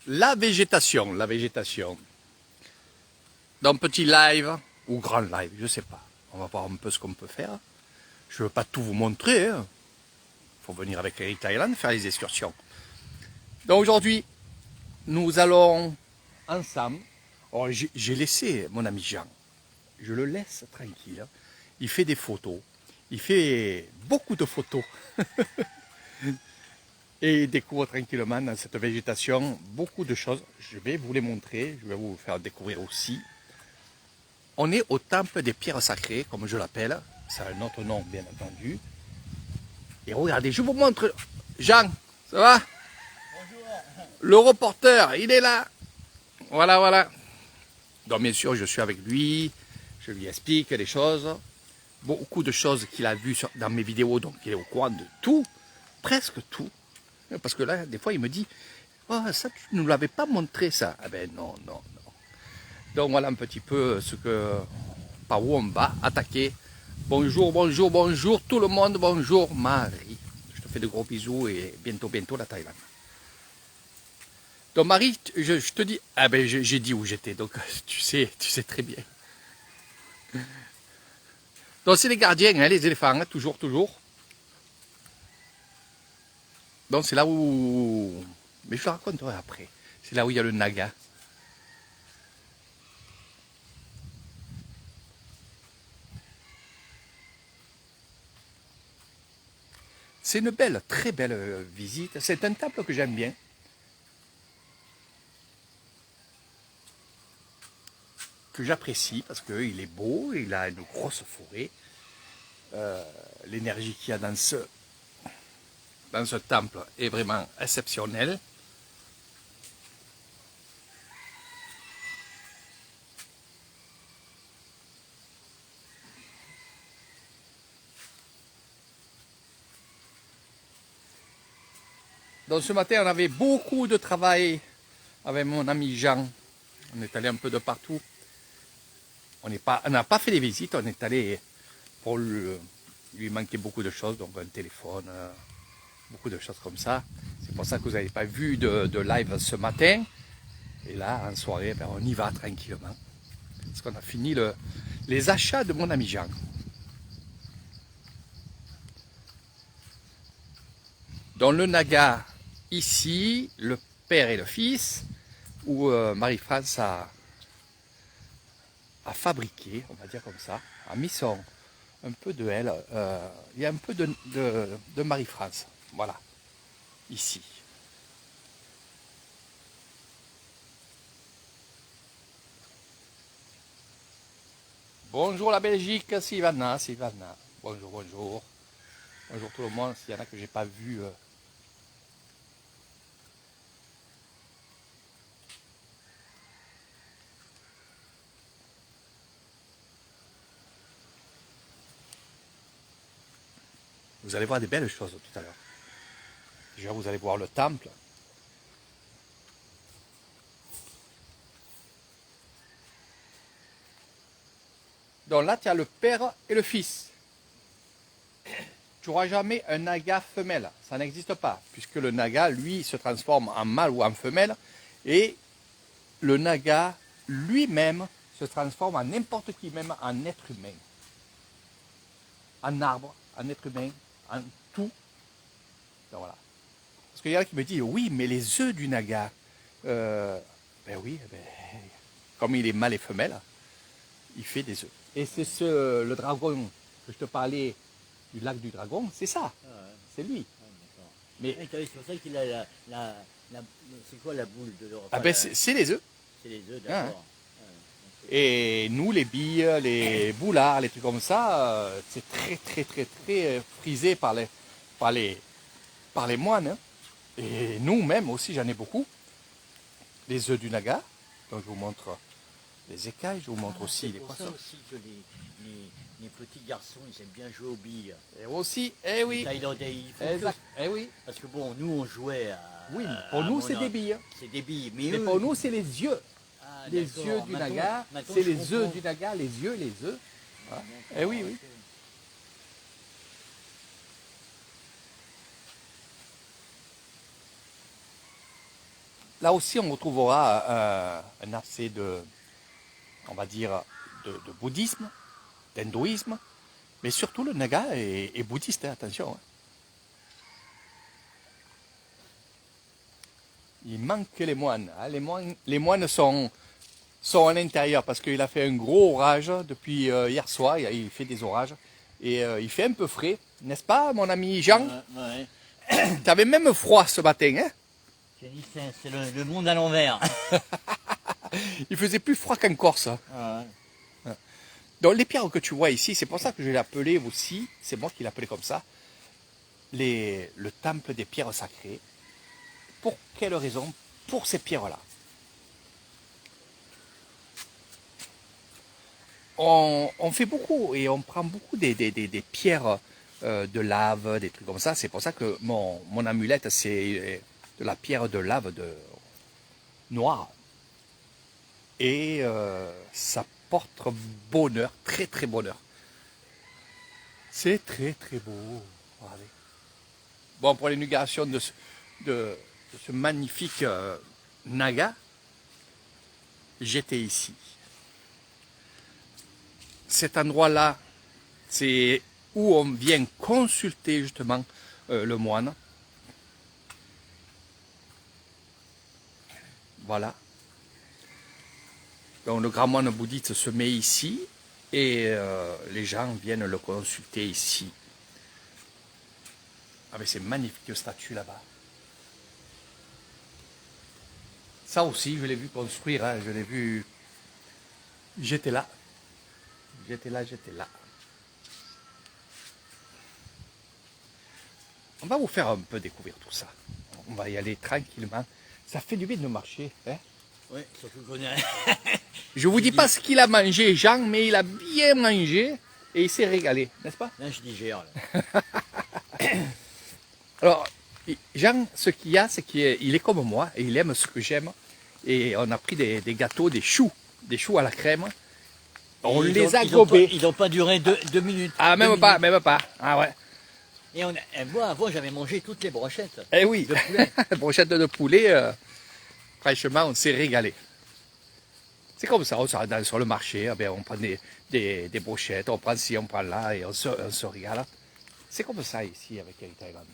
La végétation, la végétation. Dans petit live ou grand live, je sais pas. On va voir un peu ce qu'on peut faire. Je veux pas tout vous montrer. Hein. Faut venir avec Eric Thailand faire les excursions. Donc aujourd'hui, nous allons ensemble. Oh, j'ai laissé mon ami Jean. Je le laisse tranquille. Il fait des photos. Il fait beaucoup de photos. Et il découvre tranquillement dans cette végétation beaucoup de choses. Je vais vous les montrer. Je vais vous faire découvrir aussi. On est au temple des pierres sacrées, comme je l'appelle. C'est un autre nom, bien entendu. Et regardez, je vous montre. Jean, ça va? Bonjour. Le reporter, il est là. Voilà, voilà. Donc bien sûr, je suis avec lui. Je lui explique les choses. Beaucoup de choses qu'il a vues dans mes vidéos. Donc il est au courant de tout. Presque tout. Parce que là, des fois, il me dit, oh, ça, tu ne nous l'avais pas montré, ça. Ah ben non, non, non. Donc voilà un petit peu ce que, par où on va attaquer. Bonjour, bonjour, bonjour tout le monde, bonjour Marie. Je te fais de gros bisous et bientôt, bientôt la Thaïlande. Donc Marie, je te dis, ah ben j'ai dit où j'étais, donc tu sais très bien. Donc c'est les gardiens, hein, les éléphants, hein, toujours, toujours. Donc c'est là où, mais je le raconterai après, c'est là où il y a le naga. C'est une belle, très belle visite. C'est un temple que j'aime bien. Que j'apprécie parce qu'il est beau, il a une grosse forêt. L'énergie qu'il y a dans ce temple est vraiment exceptionnelle. Donc ce matin, on avait beaucoup de travail avec mon ami Jean. On est allé un peu de partout. On n'a pas fait les visites, on est allé pour lui manquer beaucoup de choses, donc un téléphone, beaucoup de choses comme ça. C'est pour ça que vous n'avez pas vu de live ce matin. Et là, en soirée, ben, on y va tranquillement. Parce qu'on a fini les achats de mon ami Jean. Dans le Naga, ici, le père et le fils, où Marie-France a fabriqué, on va dire comme ça, a mis un peu de elle. Il y a un peu de Marie-France, voilà, ici. Bonjour la Belgique, Sylvana, Sylvana. Bonjour, bonjour. Bonjour tout le monde, s'il y en a que j'ai pas vu. Vous allez voir des belles choses tout à l'heure. Déjà, vous allez voir le temple. Donc là, tu as le père et le fils. Tu n'auras jamais un naga femelle, ça n'existe pas, puisque le naga, lui, se transforme en mâle ou en femelle, et le naga lui-même se transforme en n'importe qui, même en être humain, en arbre, en être humain, en tout. Donc voilà. Parce qu'il y en a qui me disent, oui, mais les œufs du naga, ben oui, ben, comme il est mâle et femelle, il fait des œufs. Et c'est le dragon que je te parlais du lac du dragon, c'est ça, c'est lui. Mais c'est pour ça qu'il a c'est quoi la boule de l'Europe? Ah ben c'est les œufs. C'est les œufs, d'accord. Et nous, les billes, les boulards, les trucs comme ça, c'est très frisé par les moines. Hein. Et nous-mêmes aussi, j'en ai beaucoup. Les œufs du naga. Donc je vous montre les écailles, je vous montre aussi les poissons. C'est pour ça aussi que les petits garçons, ils aiment bien jouer aux billes. Et aussi, eh oui. Les Thaïlandais, ils font Exact. Eh oui. Parce que bon, nous, on jouait à... Oui, pour nous, c'est des billes. C'est des billes. Mais eux, pour nous, c'est les yeux. Ah, les yeux du naga, c'est les œufs du naga, les yeux, les œufs. Voilà. Eh oui, oui. là aussi, on retrouvera un assez de, on va dire, de bouddhisme, d'hindouisme, mais surtout le Naga est bouddhiste, hein, attention. Hein. Il manque les moines. Hein. Les moines sont à l'intérieur parce qu'il a fait un gros orage depuis hier soir. Il fait des orages et il fait un peu frais, n'est-ce pas, mon ami Jean? Ouais. Tu avais même froid ce matin, hein? C'est le monde à l'envers. Il faisait plus froid qu'en Corse. Ouais. Donc les pierres que tu vois ici, c'est pour ça que je l'ai appelé aussi, c'est moi qui l'ai appelé comme ça, le temple des pierres sacrées. Pour quelle raison? Pour ces pierres-là. On fait beaucoup et on prend beaucoup des pierres de lave, des trucs comme ça. C'est pour ça que mon amulette, c'est de la pierre de lave noire. Et ça porte bonheur, très très bonheur. C'est très très beau. Regardez. Bon, pour l'inauguration de ce magnifique Naga, j'étais ici. Cet endroit-là, c'est où on vient consulter justement le moine. Voilà. Donc le grand moine bouddhiste se met ici et les gens viennent le consulter ici. Avec ces magnifiques statues là-bas. Ça aussi, je l'ai vu construire, hein, je l'ai vu. J'étais là. J'étais là. On va vous faire un peu découvrir tout ça. On va y aller tranquillement. Ça fait du bien de marcher. Hein? Oui, surtout qu'on est... Je vous dis pas ce qu'il a mangé, Jean, mais il a bien mangé et il s'est régalé, n'est-ce pas? Là, je digère. Là. Alors, Jean, ce qu'il y a, c'est qu'il est comme moi et il aime ce que j'aime. Et on a pris des gâteaux, des choux à la crème. On les a gobés. Ils n'ont pas duré deux minutes. Ah, même pas. Ah ouais. Et moi, avant, j'avais mangé toutes les brochettes. Eh oui, de poulet. brochette de poulet, franchement, on s'est régalé. C'est comme ça, on s'arrête sur le marché, on prend des brochettes, on prend ci, on prend là, et on se régale. C'est comme ça ici avec Eric Thaïlande.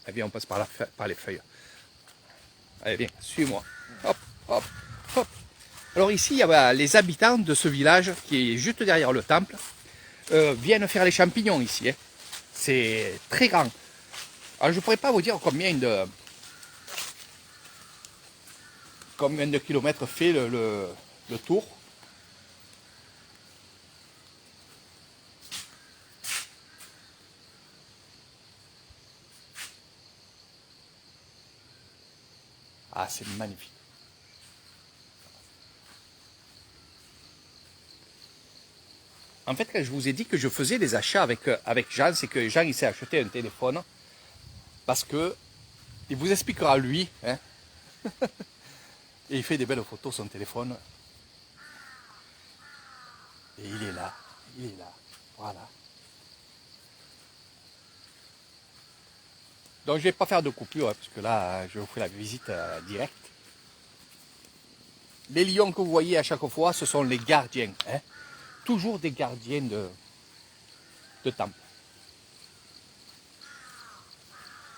Eh bien, on passe par les feuilles. Allez, viens, suis-moi. Hop, hop, hop. Alors ici, il y a les habitants de ce village qui est juste derrière le temple, viennent faire les champignons ici. Hein. C'est très grand. Alors je ne pourrais pas vous dire combien de kilomètres fait le tour. Ah, c'est magnifique. En fait, quand je vous ai dit que je faisais des achats avec Jean, c'est que Jean il s'est acheté un téléphone parce que il vous expliquera lui, hein, et il fait des belles photos sur son téléphone. Et il est là, voilà. Donc je ne vais pas faire de coupure, hein, parce que là, je vous fais la visite directe. Les lions que vous voyez à chaque fois, ce sont les gardiens. Hein, toujours des gardiens de temple.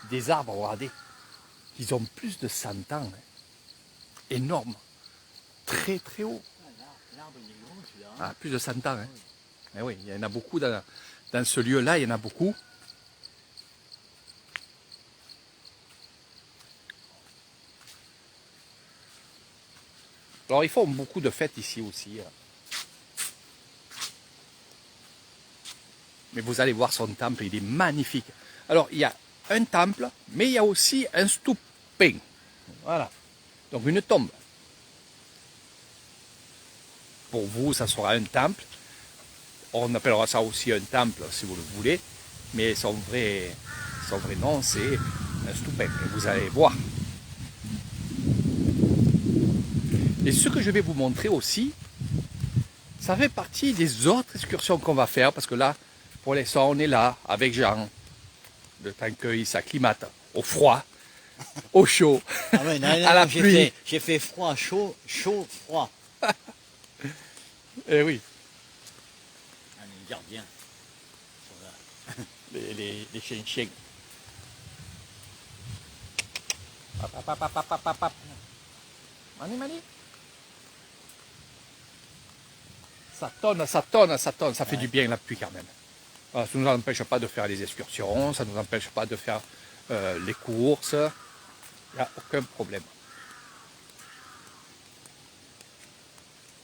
Des arbres, regardez, ils ont plus de 100 ans. Hein, énormes, très très haut. L'arbre, il est grand, celui-là. Hein. Ah, plus de 100 ans. Hein. Mais oui, il y en a beaucoup dans ce lieu-là, il y en a beaucoup. Alors ils font beaucoup de fêtes ici aussi. Mais vous allez voir son temple, il est magnifique. Alors il y a un temple, mais il y a aussi un stupin. Voilà. Donc une tombe. Pour vous, ça sera un temple. On appellera ça aussi un temple si vous le voulez. Mais son vrai nom, c'est un stupin. Et vous allez voir. Et ce que je vais vous montrer aussi, ça fait partie des autres excursions qu'on va faire. Parce que là, pour l'instant, on est là avec Jean. Le temps qu'il s'acclimate. au froid, au chaud, Ah ouais, non, à la pluie. j'ai fait froid, chaud, chaud, froid. Eh oui, Ah, les gardiens. les chiens. Hop, hop, hop, hop, hop, hop, hop. Mani, mani. Ça tonne, ça tonne, ça tonne. Ça fait du bien la pluie quand même. Ça ne nous empêche pas de faire les excursions, ça ne nous empêche pas de faire les courses. Il n'y a aucun problème.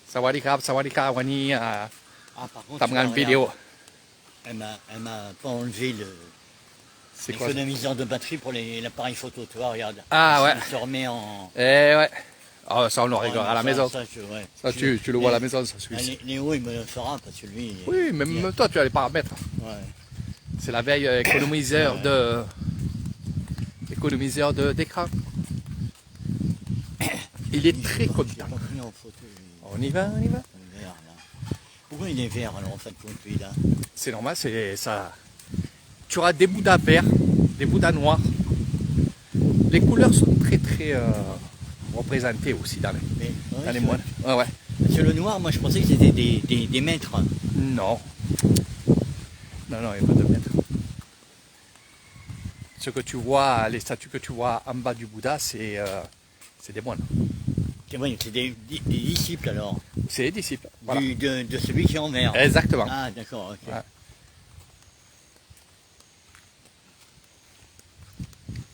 Sawadikap, wani, Ah, par contre, t'as une vidéo. elle m'a pas enlevé C'est quoi ça? l'économiseur de batterie pour l'appareil photo, tu vois, regarde. Ah ouais. Il se remet en... Eh ouais. Ah, ça on le réglera à la maison. Ça, Ça, tu le vois à la maison, ça Ah, celui-ci. Léo, il me le fera parce que lui... Oui, mais même toi, tu as les paramètres. Ouais. C'est la veille économiseur d'écran. Il est très J'ai content. pas pris en photo. On y va, on y va. Le vert, là. Pourquoi il est vert alors en fait compte lui là? C'est normal, c'est ça. Tu auras des bouddhas verts, des bouddhas noirs. Les couleurs sont très représentées aussi dans les moines. Ouais, ouais. Parce que le noir, moi je pensais que c'était des maîtres. Non. Non, il n'y a pas de maître. Ce que tu vois, les statues que tu vois en bas du Bouddha, c'est des moines. C'est des disciples alors. C'est les disciples. Voilà. De celui qui est en vert. Exactement. Ah d'accord, ok. Ouais.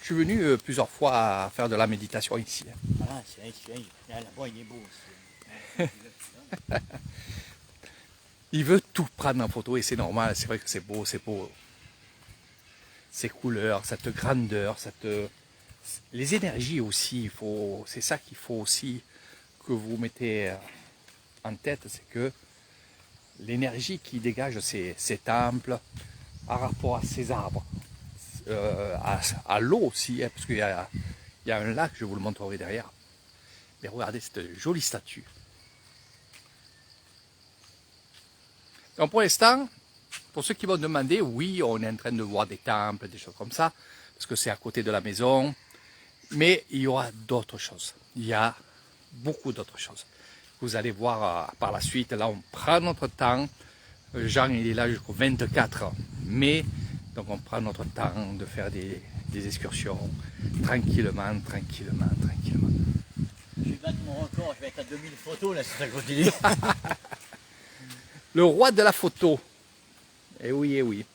Je suis venu plusieurs fois à faire de la méditation ici. Voilà, là-bas il est beau aussi. Il veut tout prendre en photo et c'est normal, c'est vrai que c'est beau. Ces couleurs, cette grandeur, les énergies aussi, c'est ça qu'il faut aussi que vous mettez en tête, c'est que l'énergie qui dégage ces temples par rapport à ces arbres, à l'eau aussi, hein, parce qu'il y a un lac, je vous le montrerai derrière. Mais regardez cette jolie statue. Donc pour l'instant, pour ceux qui vont demander, oui, on est en train de voir des temples, des choses comme ça, parce que c'est à côté de la maison, mais il y aura d'autres choses. Il y a beaucoup d'autres choses. Vous allez voir par la suite, là on prend notre temps. Jean il est là jusqu'au 24 mai, donc on prend notre temps de faire des excursions tranquillement. Je vais battre mon record, je vais être à 2000 photos là si ça continue. Le roi de la photo. Eh oui, eh oui.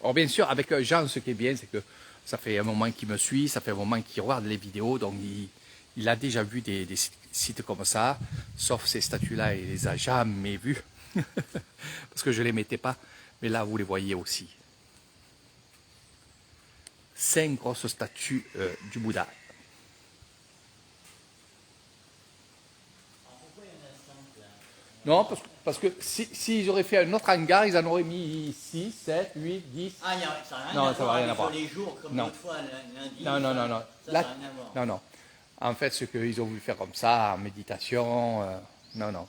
Alors bien sûr, avec Jean, ce qui est bien, c'est que ça fait un moment qu'il me suit, ça fait un moment qu'il regarde les vidéos, donc il a déjà vu des sites comme ça, sauf ces statues-là, il les a jamais vues, parce que je ne les mettais pas, mais là, vous les voyez aussi. 5 grosses statues du Bouddha. Non, parce que s'ils auraient fait un autre hangar, ils en auraient mis 6, 7, 8, 10. Ah, ça n'a rien Non, à ça va voir rien à avec voir. les jours comme Non. l'autre fois, lundi. Non. Ça Là, n'a rien à voir. non. En fait, ce qu'ils ont voulu faire comme ça, en méditation, non.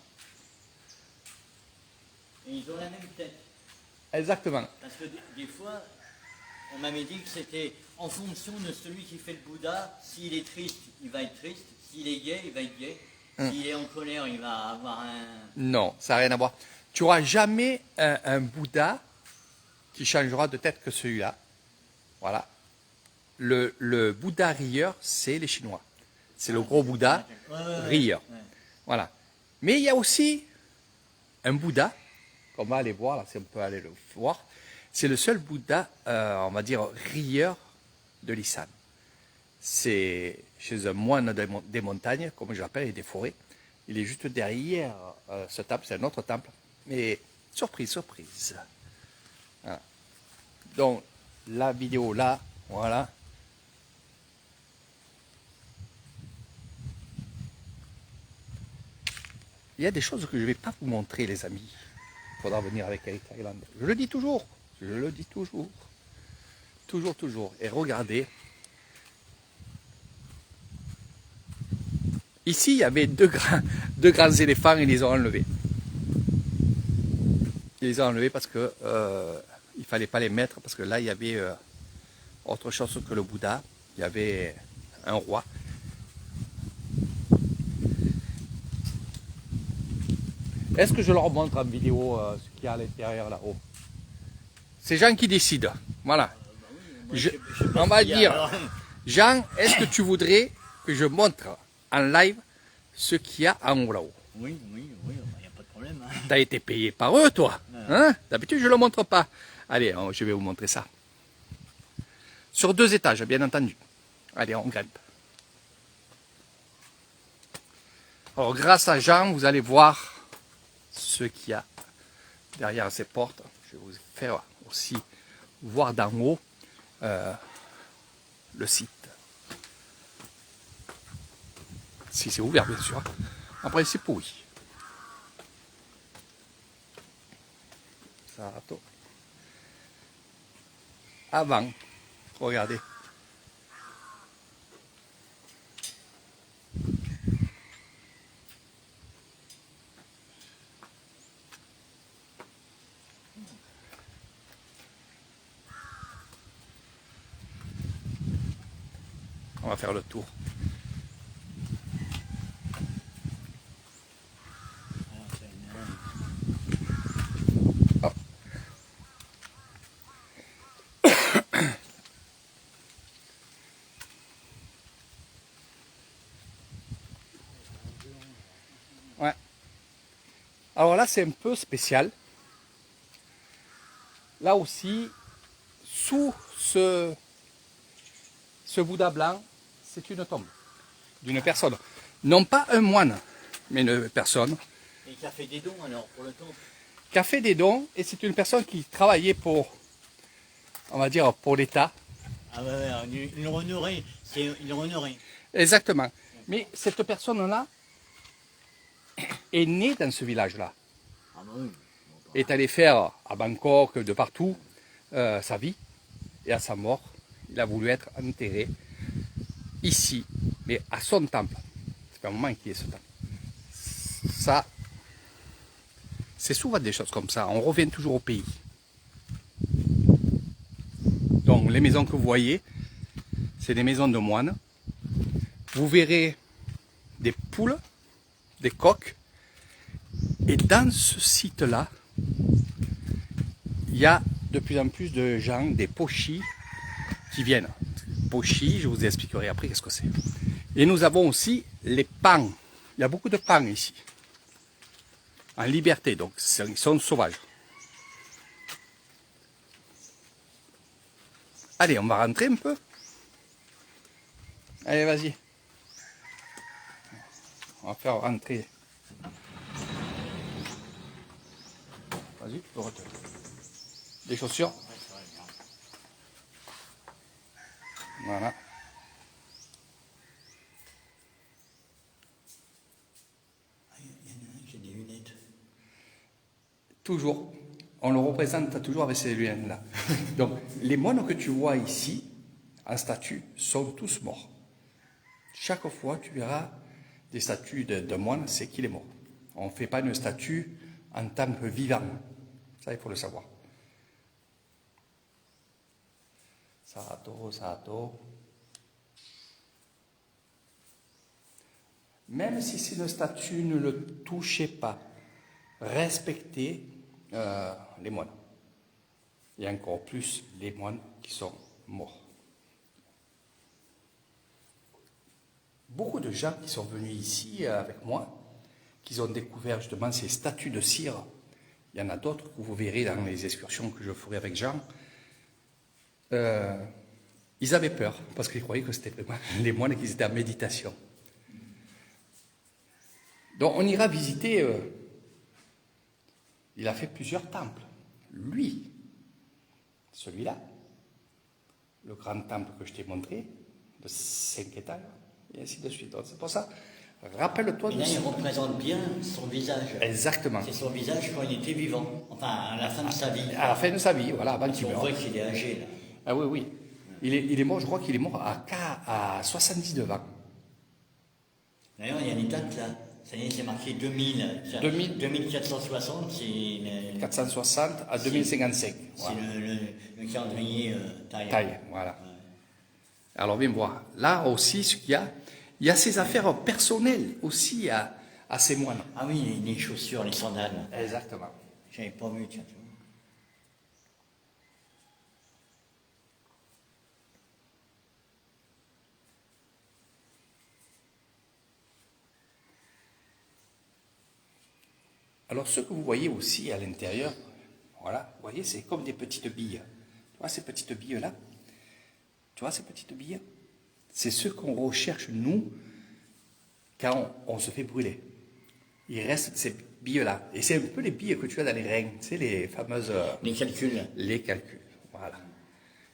Et ils ont la même tête. Exactement. Parce que des fois, on m'avait dit que c'était en fonction de celui qui fait le Bouddha. S'il est triste, il va être triste. S'il est gai, il va être gai. S'il est en colère, il va avoir un... Non, ça n'a rien à voir. Tu n'auras jamais un Bouddha qui changera de tête que celui-là. Voilà. Le Bouddha rieur, c'est les Chinois. C'est le gros Bouddha rieur. Ouais. Voilà. Mais il y a aussi un Bouddha, qu'on va aller voir, là, si on peut aller le voir. C'est le seul Bouddha, on va dire, rieur de l'Issan. C'est chez un moine des montagnes, comme je l'appelle, et des forêts. Il est juste derrière ce temple, c'est un autre temple. Mais surprise. Voilà. Donc, la vidéo là, voilà. Il y a des choses que je ne vais pas vous montrer, les amis. Il faudra venir avec Eric Thailand. Je le dis toujours. Toujours. Et regardez. Ici, il y avait deux grands éléphants, ils les ont enlevés. Ils les ont enlevés parce que il fallait pas les mettre, parce que là, il y avait, autre chose que le Bouddha. Il y avait un roi. Est-ce que je leur montre en vidéo ce qu'il y a à l'intérieur là-haut? C'est Jean qui décide. Voilà. On va dire, Jean, est-ce que tu voudrais que je montre en live ce qu'il y a en haut là-haut? Oui, il n'y a pas de problème. Hein. T'as été payé par eux, toi, hein? D'habitude, je ne le montre pas. Allez, je vais vous montrer ça. Sur 2 étages, bien entendu. Allez, on grimpe. Alors, grâce à Jean, vous allez voir ce qu'il y a derrière ces portes. Je vais vous faire aussi voir d'en haut le site. Si c'est ouvert, bien sûr. En principe, oui. Sato. Avant, regardez. On va faire le tour. Hop. Ouais. Alors là, c'est un peu spécial. Là aussi, sous ce Bouddha blanc, c'est une tombe d'une personne. Non pas un moine, mais une personne. Et qui a fait des dons alors pour le temple. Qui a fait des dons, et c'est une personne qui travaillait pour, on va dire, pour l'État. Ah ouais, il honorait, il honorait. Exactement. Mais cette personne-là est née dans ce village-là. Ah bah oui. Est allé faire à Bangkok, de partout, sa vie. Et à sa mort, il a voulu être enterré ici, mais à son temple. Ça fait un moment qu'il est ce temple. Ça, c'est souvent des choses comme ça. On revient toujours au pays. Donc les maisons que vous voyez, c'est des maisons de moines. Vous verrez des poules, des coqs. Et dans ce site-là, il y a de plus en plus de gens, des pochis, qui viennent. Pochis, je vous expliquerai après qu'est-ce que c'est. Et nous avons aussi les pans. Il y a beaucoup de pans ici. En liberté, donc ils sont sauvages. Allez, on va rentrer un peu. Allez, vas-y. On va faire rentrer. Vas-y, tu peux retirer. Des chaussures. Voilà. J'ai des lunettes. Toujours. On le représente toujours avec ces lunettes-là. Donc, les moines que tu vois ici, en statue, sont tous morts. Chaque fois, tu verras des statues de moines, c'est qu'il est mort. On ne fait pas une statue en tant que vivant. Ça, il faut le savoir. Sato, sato. Même si c'est une statue, ne le touchez pas. Respectez les moines. Et encore plus les moines qui sont morts. Beaucoup de gens qui sont venus ici avec moi, qui ont découvert justement ces statues de cire. Il y en a d'autres que vous verrez dans les excursions que je ferai avec Jean. Ils avaient peur parce qu'ils croyaient que c'était vraiment les moines qui étaient en méditation. Donc on ira visiter. Il a fait plusieurs temples. Lui, celui-là, le grand temple que je t'ai montré, de 5 étages, et ainsi de suite. Donc c'est pour ça, rappelle-toi Mais de là, il ça. représente bien son visage. Exactement. C'est son visage quand il était vivant. Enfin, à la fin de sa vie. À la fin de sa vie, voilà, avant qu'il On meure. voit qu'il est âgé, là. Ah oui, oui. Il est mort, je crois qu'il est mort à 79 ans. D'ailleurs, il y a une date, là. Ça y est, c'est marqué 2000. 2460, c'est... 460 à 2055. C'est Voilà. le calendrier taille. Taille, voilà. Ouais. Alors viens voir. Là aussi, ce qu'il y a, il y a ses affaires personnelles aussi à ces moines. Ah oui, les chaussures, les sandales. Exactement. J'avais pas vu, tiens. Alors ce que vous voyez aussi à l'intérieur, voilà, vous voyez, c'est comme des petites billes. Tu vois ces petites billes-là? Tu vois ces petites billes? C'est ce qu'on recherche, nous, quand on se fait brûler. Il reste ces billes-là. Et c'est un peu les billes que tu as dans les reins, tu sais, les fameuses... Les calculs. Les calculs, voilà.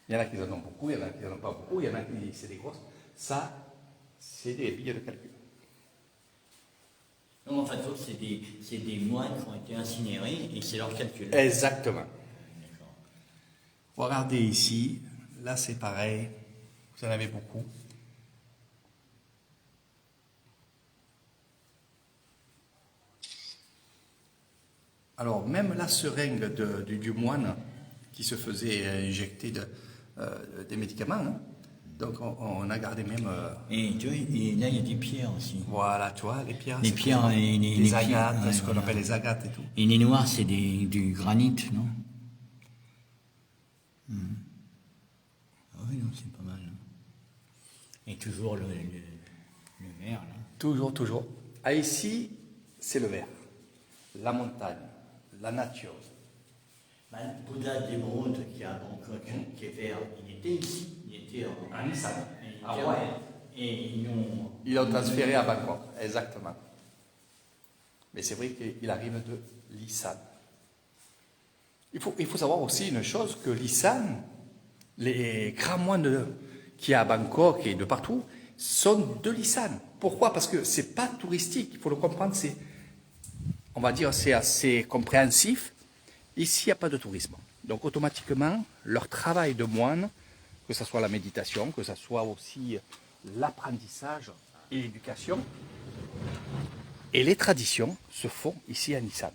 Il y en a qui en ont beaucoup, il y en a qui n'en ont pas beaucoup, il y en a qui c'est des grosses. Ça, c'est des billes de calcul. Donc en fait, c'est des moines qui ont été incinérés et c'est leur calcul. Exactement. D'accord. Regardez ici, là c'est pareil, vous en avez beaucoup. Alors même la seringue du moine qui se faisait injecter des médicaments, hein. Donc on a gardé même... Et tu vois, et là il y a des pierres aussi. Voilà, tu vois, les pierres. Les pierres et les agates, pierres, ce qu'on voilà. appelle les agates et tout. Et les noirs, c'est du granit, non? Ah oui, non, c'est pas mal. Et toujours le vert, là. Toujours, toujours. Ah, ici, c'est le vert, la montagne, la nature. Bah, le Bouddha d'Émeraude qui est à Bangkok, qui est vert, il était ici, il était en Nissan. Ah ouais. Et Ils l'ont transféré à Bangkok, exactement. Mais c'est vrai qu'il arrive de l'Isan. Il faut savoir aussi une chose, que l'Isan, les grands moines qu'il y a à Bangkok et de partout, sont de l'Isan. Pourquoi? Parce que ce n'est pas touristique, il faut le comprendre, on va dire c'est assez compréhensif. Ici, il n'y a pas de tourisme. Donc automatiquement, leur travail de moine, que ce soit la méditation, que ce soit aussi l'apprentissage et l'éducation, et les traditions se font ici à Nissan.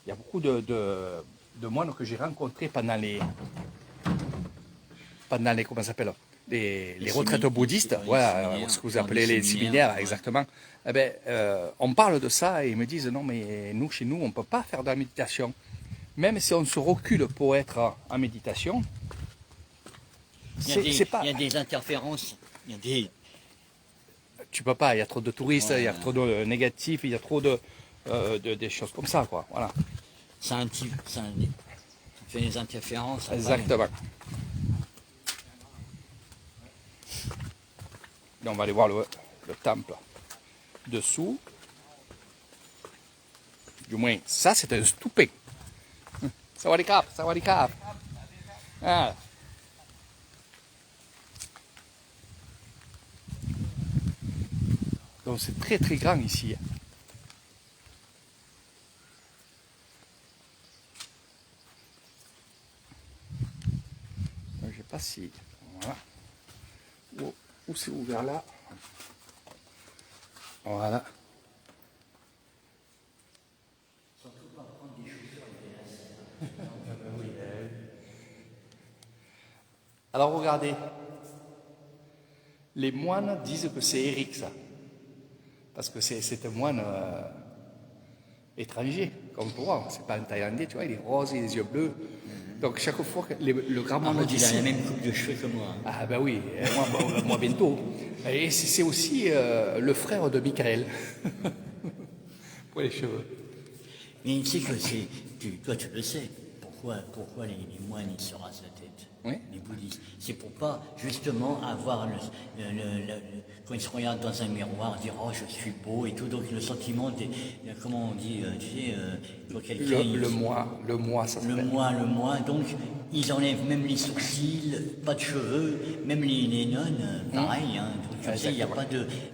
Il y a beaucoup de moines que j'ai rencontrés pendant les comment ça s'appelle, les retraites bouddhistes, voilà, ce que vous appelez les séminaires, ouais. Exactement. Eh ben, on parle de ça et ils me disent non mais nous chez nous on ne peut pas faire de la méditation. Même si on se recule pour être en méditation, c'est pas... Il y a des interférences, il y a des... Tu peux pas, il y a trop de touristes, Ouais. il y a trop de négatifs, il y a trop des choses comme ça, quoi. Voilà. Ça fait des interférences. Après. Exactement. Et on va aller voir le temple dessous. Du moins, ça c'est un stoupé. Sawadee-krap, sawadee-krap. Ah. Donc c'est très très grand ici. Je ne sais pas si... Voilà. Où c'est ouvert là. Voilà. Alors regardez, les moines disent que c'est Eric ça, parce que c'est un moine étranger, comme pour moi, c'est pas un Thaïlandais, tu vois, il est rose, il a les yeux bleus, donc chaque fois que le grand moine dit... Il a la même coupe de cheveux que moi. Ah ben oui, moi bientôt. Et c'est aussi le frère de Michael, pour les cheveux. Mais tu sais que toi tu le sais, pourquoi les moines ils se rasent la tête, oui. Les bouddhistes. C'est pour pas justement avoir quand ils se regardent dans un miroir, dire oh je suis beau et tout, donc le sentiment comment on dit, tu sais, quand quelqu'un... Le moi, ça s'appelle. Le moi, donc ils enlèvent même les sourcils, pas de cheveux, même les nonnes, pareil, hein, donc, tu sais, il n'y a pas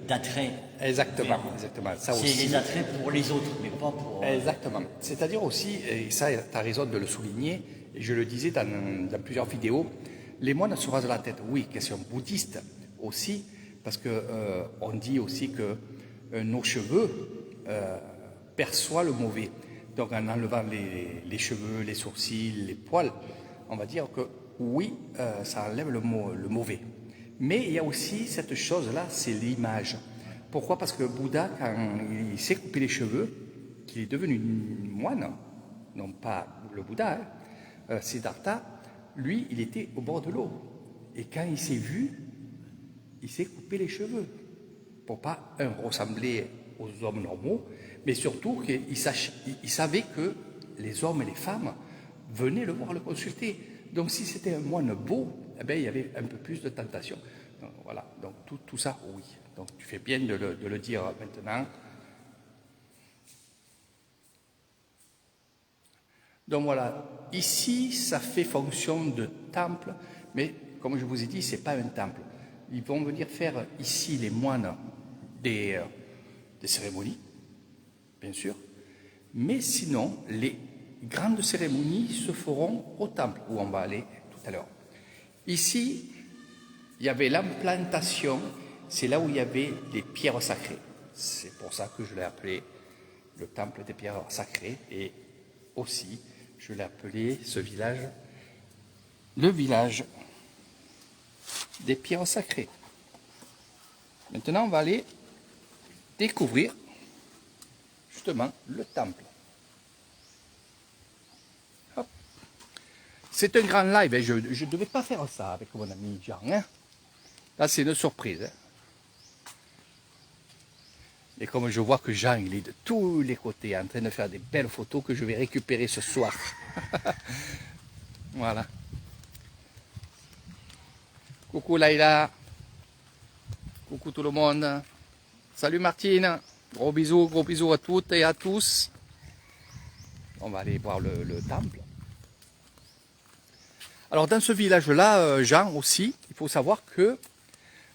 d'attrait. Exactement, exactement. C'est les attraits pour les autres, mais pas pour... Exactement. C'est-à-dire aussi, et ça tu as raison de le souligner, et je le disais dans plusieurs vidéos, les moines se rasent la tête, oui, question bouddhiste aussi, parce qu'on dit aussi que nos cheveux perçoivent le mauvais. Donc en enlevant les cheveux, les sourcils, les poils, on va dire que oui, ça enlève le mauvais. Mais il y a aussi cette chose-là, c'est l'image. Pourquoi? Parce que Bouddha, quand il s'est coupé les cheveux, qu'il est devenu moine, non pas le Bouddha, Siddhartha, lui, il était au bord de l'eau. Et quand il s'est vu, il s'est coupé les cheveux. Pour pas ressembler aux hommes normaux, mais surtout qu'il savait que les hommes et les femmes venaient le voir, le consulter. Donc si c'était un moine beau, eh bien, il y avait un peu plus de tentation. Donc, voilà, donc tout ça, oui. Donc tu fais bien de le dire maintenant. Donc voilà, ici ça fait fonction de temple, mais comme je vous ai dit, ce n'est pas un temple. Ils vont venir faire ici, les moines, des cérémonies, bien sûr, mais sinon, les grandes cérémonies se feront au temple, où on va aller tout à l'heure. Ici, il y avait l'implantation, c'est là où il y avait les pierres sacrées. C'est pour ça que je l'ai appelé le temple des pierres sacrées, et aussi, je l'ai appelé ce village, le village des pierres sacrées. Maintenant, on va aller découvrir justement le temple. Hop. C'est un grand live, hein. Je ne devais pas faire ça avec mon ami Jean. Hein. Là, c'est une surprise. Hein. Et comme je vois que Jean, il est de tous les côtés en train de faire des belles photos que je vais récupérer ce soir. Voilà. Coucou Laïla. Coucou tout le monde. Salut Martine. Gros bisous à toutes et à tous. On va aller voir le temple. Alors dans ce village-là, Jean aussi, il faut savoir que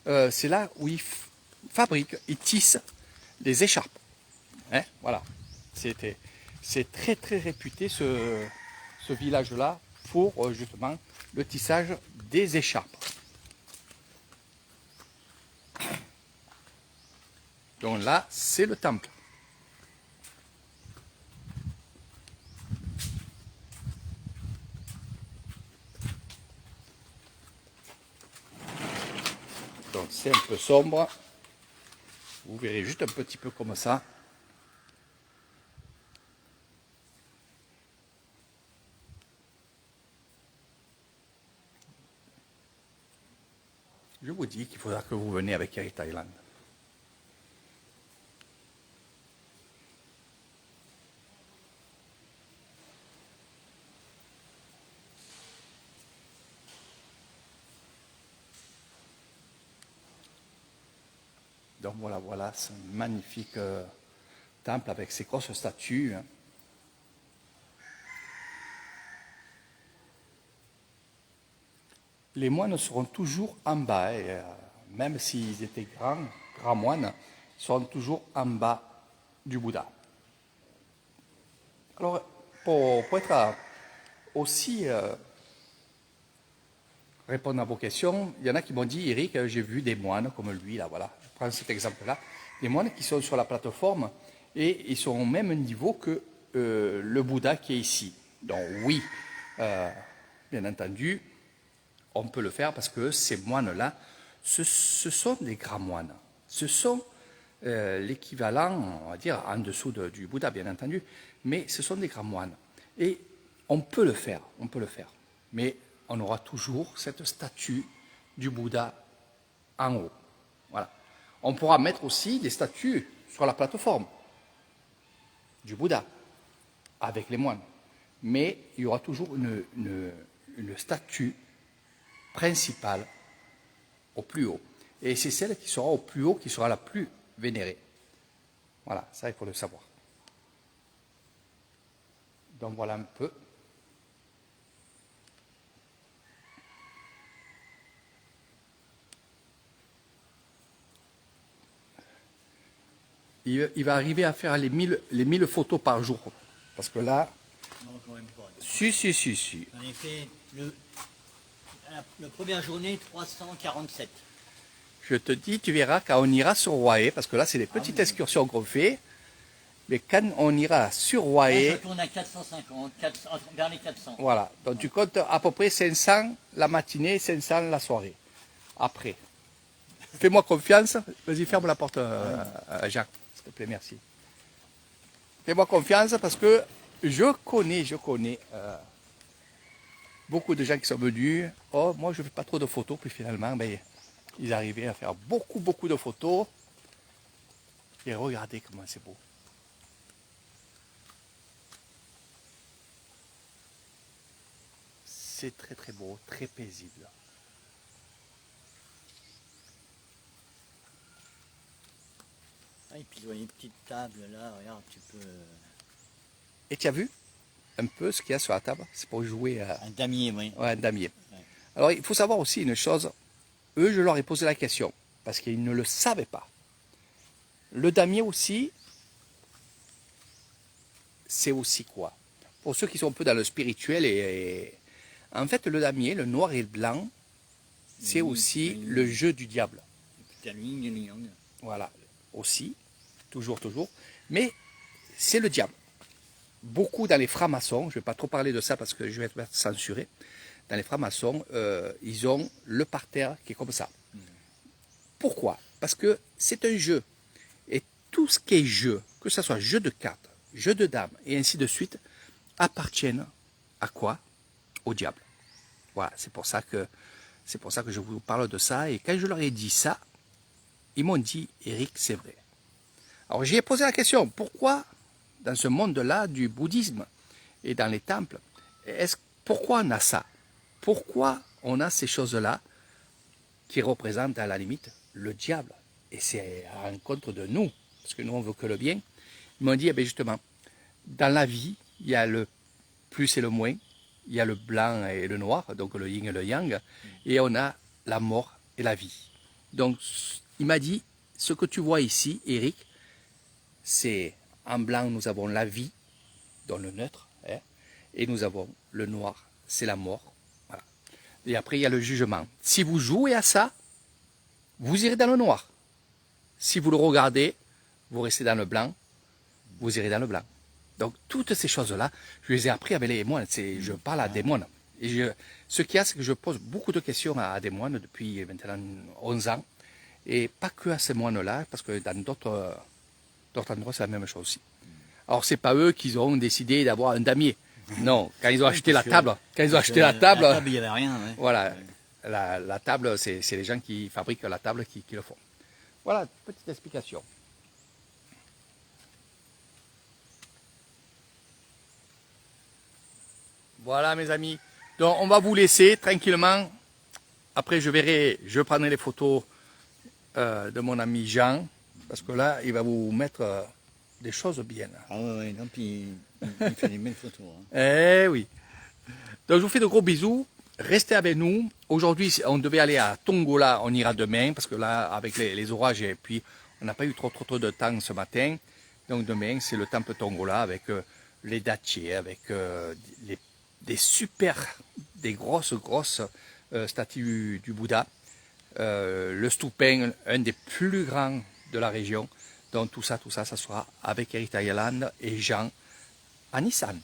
c'est là où il fabrique, il tisse des écharpes. Hein, voilà. C'est très très réputé ce village-là pour justement le tissage des écharpes. Donc là, c'est le temple. Donc c'est un peu sombre. Vous verrez juste un petit peu comme ça. Je vous dis qu'il faudra que vous venez avec Air Thailand. Donc voilà, c'est un magnifique temple avec ses grosses statues. Hein. Les moines seront toujours en bas, et, même s'ils étaient grands moines, ils seront toujours en bas du Bouddha. Alors, pour être aussi répondre à vos questions, il y en a qui m'ont dit, Eric, j'ai vu des moines comme lui, là, voilà, je prends cet exemple-là, des moines qui sont sur la plateforme et ils sont au même niveau que le Bouddha qui est ici. Donc oui, bien entendu, on peut le faire parce que ces moines-là, ce sont des grands moines. Ce sont l'équivalent, on va dire, en dessous du Bouddha, bien entendu, mais ce sont des grands moines. Et on peut le faire, mais on aura toujours cette statue du Bouddha en haut. Voilà. On pourra mettre aussi des statues sur la plateforme du Bouddha, avec les moines. Mais il y aura toujours une statue principale au plus haut. Et c'est celle qui sera au plus haut, qui sera la plus vénérée. Voilà, ça il faut le savoir. Donc voilà un peu. Il va arriver à faire les 1000 photos par jour. Parce que là... Non, quand même pas. Si. J'en ai fait la première journée 347. Je te dis, tu verras quand on ira sur Roaé, parce que là c'est des petites excursions qu'on fait, mais quand on ira sur Roaé... Là, je tourne à 450, vers les 400. Voilà, donc tu comptes à peu près 500 la matinée, 500 la soirée. Après, Fais-moi confiance. Vas-y, ferme la porte, Jacques, s'il te plaît, merci. Fais-moi confiance parce que je connais beaucoup de gens qui sont venus. Oh, moi, je ne fais pas trop de photos, puis finalement, ben, ils arrivaient à faire beaucoup de photos. Et regardez comment c'est beau. C'est très beau, très paisible. Ah, et puis, il y a une petite table là, regarde, tu peux. Et tu as vu un peu ce qu'il y a sur la table? C'est pour jouer à Un damier, oui. un damier. Ouais. Alors, il faut savoir aussi une chose. Eux, je leur ai posé la question parce qu'ils ne le savaient pas. Le damier aussi, c'est aussi quoi? Pour ceux qui sont un peu dans le spirituel, en fait, le damier, le noir et le blanc, c'est aussi le jeu du diable. C'est le yin et le yang. Voilà, aussi, toujours. Mais c'est le diable. Beaucoup dans les francs-maçons, je ne vais pas trop parler de ça parce que je vais être censuré. Dans les francs-maçons, ils ont le parterre qui est comme ça. Pourquoi? Parce que c'est un jeu. Et tout ce qui est jeu, que ce soit jeu de cartes, jeu de dames et ainsi de suite, appartiennent à quoi? Au diable. Voilà, c'est pour ça que je vous parle de ça. Et quand je leur ai dit ça, ils m'ont dit, Eric, c'est vrai. Alors j'ai posé la question, pourquoi dans ce monde-là du bouddhisme et dans les temples, pourquoi on a ça? Pourquoi on a ces choses-là qui représentent à la limite le diable? Et c'est à l'encontre de nous, parce que nous on veut que le bien. Ils m'ont dit, eh bien justement, dans la vie, il y a le plus et le moins, il y a le blanc et le noir, donc le yin et le yang, et on a la mort et la vie. Donc il m'a dit, ce que tu vois ici, Eric, c'est en blanc, nous avons la vie, dans le neutre, hein, et nous avons le noir, c'est la mort. Voilà. Et après, il y a le jugement. Si vous jouez à ça, vous irez dans le noir. Si vous le regardez, vous restez dans le blanc, vous irez dans le blanc. Donc, toutes ces choses-là, je les ai appris avec les moines. Je parle à des moines. Et ce qu'il y a, c'est que je pose beaucoup de questions à des moines depuis maintenant 11 ans. Et pas que à ces moines-là, parce que dans d'autres endroits, c'est la même chose aussi. Alors, c'est pas eux qui ont décidé d'avoir un damier. Non, quand ils ont acheté la table, il n'y avait rien. Ouais. Voilà, la table, c'est les gens qui fabriquent la table qui le font. Voilà, petite explication. Voilà, mes amis. Donc, on va vous laisser tranquillement. Après, je prendrai les photos de mon ami Jean, parce que là, il va vous mettre des choses bien. Ah ouais, non, puis il fait des belles photos. Hein. Eh oui. Donc, je vous fais de gros bisous. Restez avec nous. Aujourd'hui, on devait aller à Tongola. On ira demain, parce que là, avec les orages, et puis, on n'a pas eu trop de temps ce matin. Donc, demain, c'est le temple Tongola avec les dattiers, avec des grosses statues du Bouddha. Le Stupeng, un des plus grands de la région. Donc tout ça, ça sera avec Eric Thailand et Jean à Nissan.